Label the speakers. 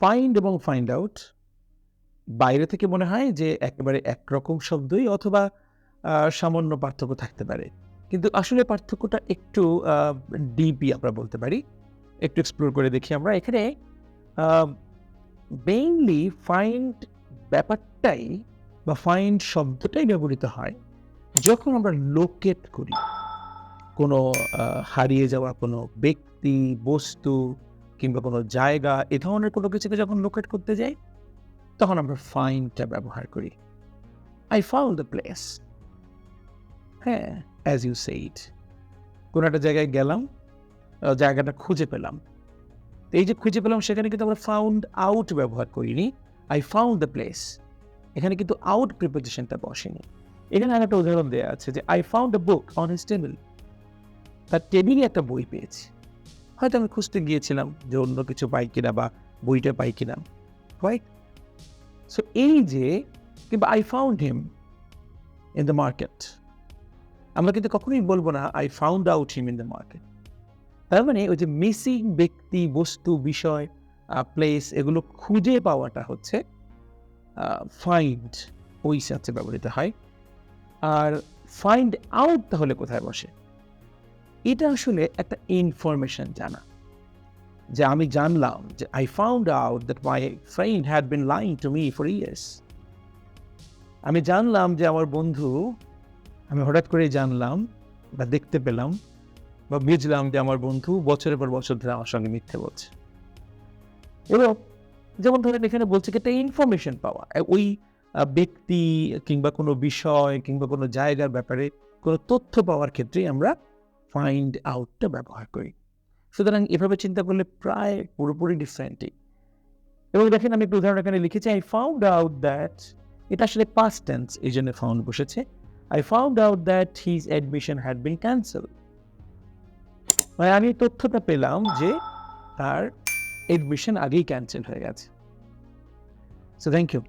Speaker 1: Find এবং find out বাইরে থেকে মনে হয় যে একেবারে একরকম শব্দই অথবা সামান্য পার্থক্য থাকতে পারে। কিন্তু আসলে পার্থক্যটা একটু আ ডিপই আমরা বলতে পারি। একটু এক্সপ্লোর করে দেখি আমরা। এখানে আ মেইনলি ফাইন্ড ব্যাপারটাই বা ফাইন্ড শব্দটাই ব্যবহৃত হয় যখন আমরা লোকেট করি। কোনো হারিয়ে যাওয়া কোনো ব্যক্তি, বস্তু কিংবা কোনো জায়গা এ ধরনের কোনো কিছুকে যখন লোকেট করতে যাই, তখন আমরা ফাইন্ডটা ব্যবহার করি। I found the place. হ্যাঁ, as you said. কোনো একটা জায়গায় গেলাম, জায়গাটা খুঁজে পেলাম। তো এই যে খুঁজে পেলাম সেখানে কিন্তু আমরা ফাউন্ড আউট ব্যবহার করিনি। I found the place. এখানে কিন্তু আউট প্রিপোজিশনটা বসেনি। এখানে আরেকটা উদাহরণ দেয়া আছে যে I found a book on his table. তার টেবিলে একটা বই পেয়েছি। হয়তো আমি খুঁজতে গিয়েছিলাম যে অন্য কিছু পাই কিনা বা বইটা পাই কিনা। রাইট? সো এই যে কিংবা I found him in the market. আমরা কিন্তু কখনোই বলব না I found out him in the market. তার মানে ওই যে মিসিং ব্যক্তি, বস্তু, বিষয়, প্লেস এগুলো খুঁজে পাওয়াটা হচ্ছে ফাইন্ড ওই সেন্সে ব্যবহৃত হয়। আর ফাইন্ড আউট তাহলে কোথায় বসে? এটা আসলে একটা ইনফরমেশন জানা। যে আমি জানলাম যে I found out that my friend had been lying to me for years. আমি জানলাম যে আমার বন্ধু, আমি হঠাৎ করেই জানলাম বা দেখতে পেলাম বা বুঝলাম যে আমার বন্ধু বছরের পর বছর ধরে আমার সঙ্গে মিথ্যে বলছে। এবং যেমন ধরেন এখানে বলছে কি একটা ইনফরমেশন পাওয়া। ওই ব্যক্তি কিংবা কোনো বিষয় কিংবা কোনো জায়গার ব্যাপারে কোনো তথ্য পাওয়ার ক্ষেত্রেই আমরা ফাইন্ড আউটটা ব্যবহার করি। সুতরাং এভাবে চিন্তা করলে প্রায় পুরোপুরি ডিফারেন্টই। এবং দেখেন আমি একটা উদাহরণ এখানে লিখেছি I found out that এটা আসলে past tense এইজন্য found বসেছে। I found out that his admission had been cancelled. মানে আমি তথ্যটা পেলাম যে তার এডমিশন আগেই ক্যানসেল হয়ে গেছে। So thank you.